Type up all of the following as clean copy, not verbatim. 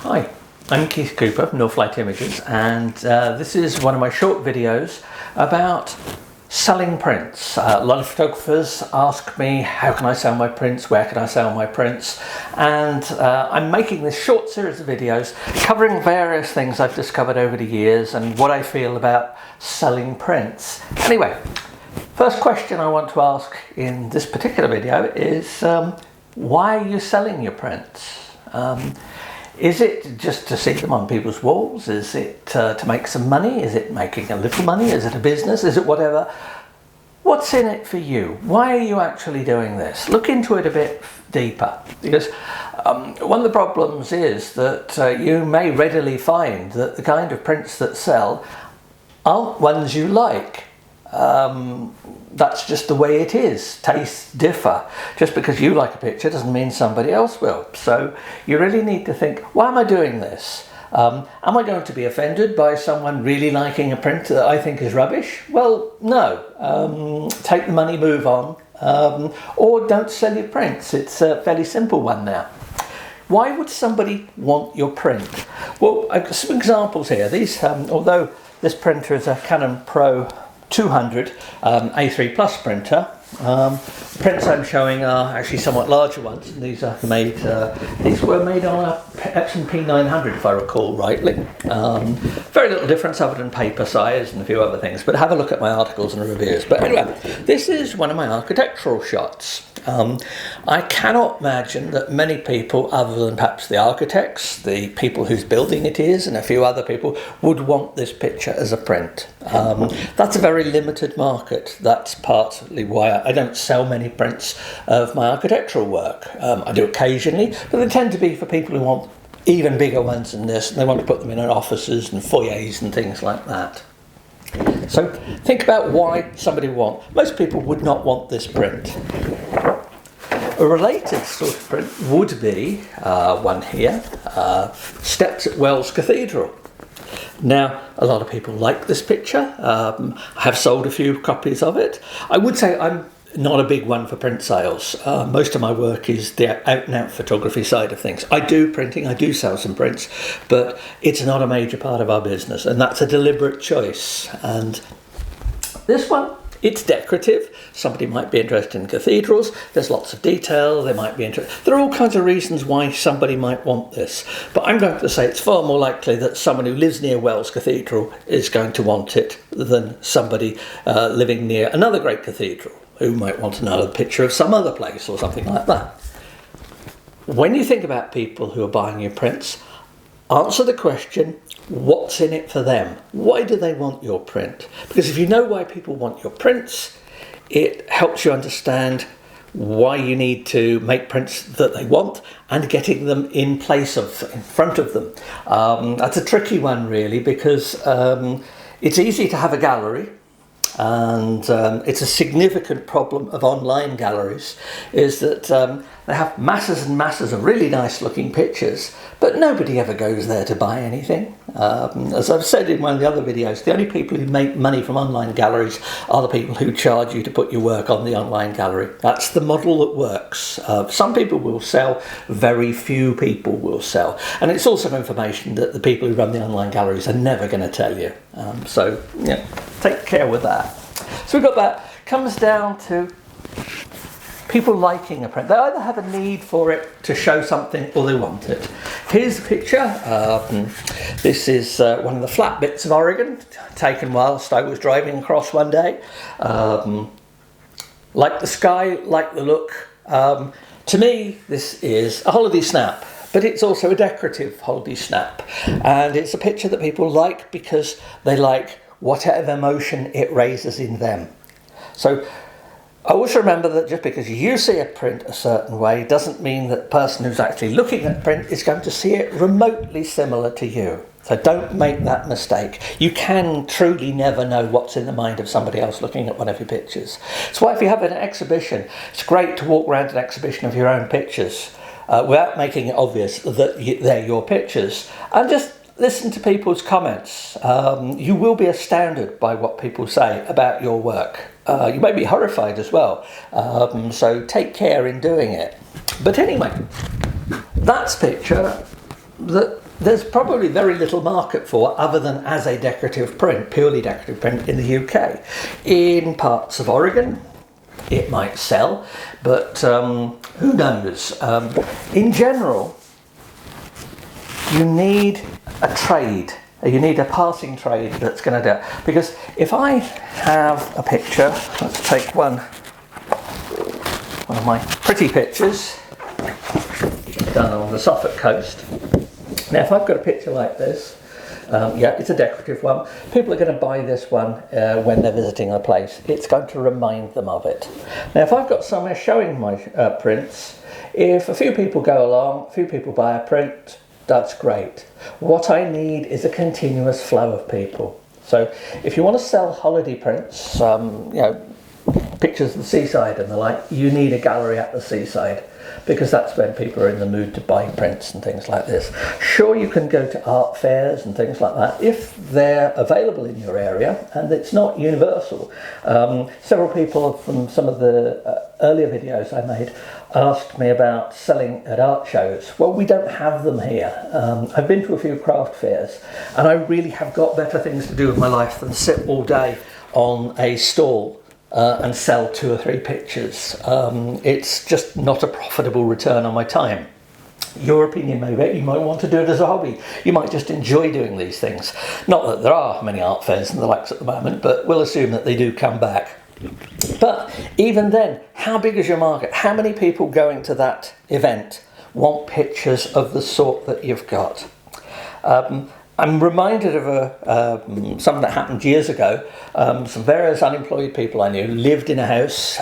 Hi, I'm Keith Cooper from Northlight Images, and this is one of my short videos about selling prints. A lot of photographers ask me, how can I sell my prints, where can I sell my prints, and I'm making this short series of videos covering various things I've discovered over the years and what I feel about selling prints. Anyway, first question I want to ask in this particular video is why are you selling your prints? Is it just to see them on people's walls? Is it to make some money? Is it making a little money? Is it a business? Is it whatever? What's in it for you? Why are you actually doing this? Look into it a bit deeper, because one of the problems is that you may readily find that the kind of prints that sell aren't ones you like. That's just the way it is. Tastes differ. Just because you like a picture doesn't mean somebody else will. So you really need to think, why am I doing this? Am I going to be offended by someone really liking a print that I think is rubbish? Well, no. Take the money, move on. Or don't sell your prints. It's a fairly simple one now. Why would somebody want your print? Well, I've got some examples here. These, although this printer is a Canon Pro 200 A3 Plus printer. Prints I'm showing are actually somewhat larger ones, and these are made. These were made on a Epson P900, if I recall rightly. Very little difference other than paper size and a few other things. But have a look at my articles and reviews. But anyway, this is one of my architectural shots. I cannot imagine that many people, other than perhaps the architects, the people whose building it is, and a few other people, would want this picture as a print. That's a very limited market. That's partly why I don't sell many prints of my architectural work. I do occasionally, but they tend to be for people who want even bigger ones than this, and they want to put them in offices and foyers and things like that. So think about why somebody would want. Most people would not want this print. A related sort of print would be one here, Steps at Wells Cathedral. Now, a lot of people like this picture. I have sold a few copies of it. I would say I'm not a big one for print sales. Most of my work is the out-and-out photography side of things. I do printing, I do sell some prints, but it's not a major part of our business, and that's a deliberate choice. And this one, it's decorative. Somebody might be interested in cathedrals. There's lots of detail. They might be interested. There are all kinds of reasons why somebody might want this. But I'm going to say it's far more likely that someone who lives near Wells Cathedral is going to want it than somebody living near another great cathedral who might want another picture of some other place or something like that. When you think about people who are buying your prints, answer the question, what's in it for them? Why do they want your print? Because if you know why people want your prints, it helps you understand why you need to make prints that they want and getting them in front of them. That's a tricky one really, because it's easy to have a gallery, and it's a significant problem of online galleries is that they have masses and masses of really nice looking pictures, but nobody ever goes there to buy anything. As I've said in one of the other videos, the only people who make money from online galleries are the people who charge you to put your work on the online gallery. That's the model that works. Some people will sell, very few people will sell. And it's also information that the people who run the online galleries are never going to tell you. So, yeah, take care with that. So we've got that. Comes down to people liking a print. They either have a need for it to show something or they want it. Here's a picture. This is one of the flat bits of Oregon, taken whilst I was driving across one day. Like the sky, like the look. To me, this is a holiday snap, but it's also a decorative holiday snap. And it's a picture that people like because they like whatever emotion it raises in them. So always remember that just because you see a print a certain way doesn't mean that the person who's actually looking at the print is going to see it remotely similar to you. So don't make that mistake. You can truly never know what's in the mind of somebody else looking at one of your pictures. That's why if you have an exhibition, it's great to walk around an exhibition of your own pictures without making it obvious that they're your pictures, and just listen to people's comments. You will be astounded by what people say about your work. You may be horrified as well. So take care in doing it. But anyway, that's picture that there's probably very little market for other than as a decorative print, purely decorative print in the UK. In parts of Oregon, it might sell, but who knows? In general, you need a trade. You need a passing trade that's going to do it. Because if I have a picture, let's take one of my pretty pictures done on the Suffolk coast. Now, if I've got a picture like this, yeah, it's a decorative one. People are going to buy this one when they're visiting a place. It's going to remind them of it. Now, if I've got somewhere showing my prints, if a few people go along, a few people buy a print, that's great. What I need is a continuous flow of people. So if you want to sell holiday prints, you know, pictures of the seaside and the like, you need a gallery at the seaside, because that's when people are in the mood to buy prints and things like this. Sure, you can go to art fairs and things like that if they're available in your area, and it's not universal. Several people from some of the earlier videos I made asked me about selling at art shows. Well, we don't have them here. I've been to a few craft fairs, and I really have got better things to do with my life than sit all day on a stall and sell 2 or 3 pictures. It's just not a profitable return on my time. Your opinion may be, you might want to do it as a hobby. You might just enjoy doing these things. Not that there are many art fairs and the likes at the moment, but we'll assume that they do come back. But even then, how big is your market? How many people going to that event want pictures of the sort that you've got? I'm reminded of something that happened years ago. Some various unemployed people I knew lived in a house.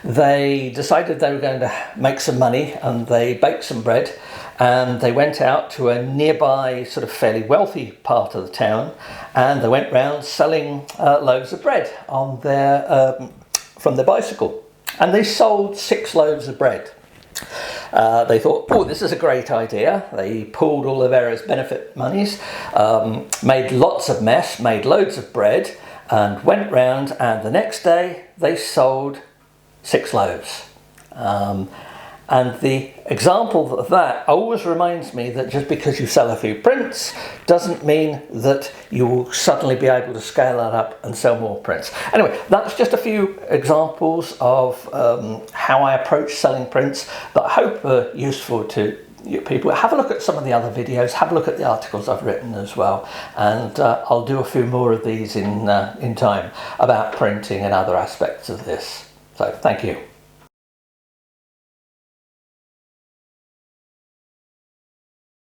They decided they were going to make some money, and they baked some bread, and they went out to a nearby sort of fairly wealthy part of the town, and they went round selling loaves of bread on their from their bicycle, and they sold 6 loaves of bread. They thought, oh, this is a great idea. They pulled all the various benefit monies, made lots of mess, made loads of bread, and went round, and the next day they sold 6 loaves. And the example of that always reminds me that just because you sell a few prints doesn't mean that you will suddenly be able to scale that up and sell more prints. Anyway, that's just a few examples of how I approach selling prints that I hope are useful to you people. Have a look at some of the other videos, have a look at the articles I've written as well, and I'll do a few more of these in time about printing and other aspects of this. So thank you.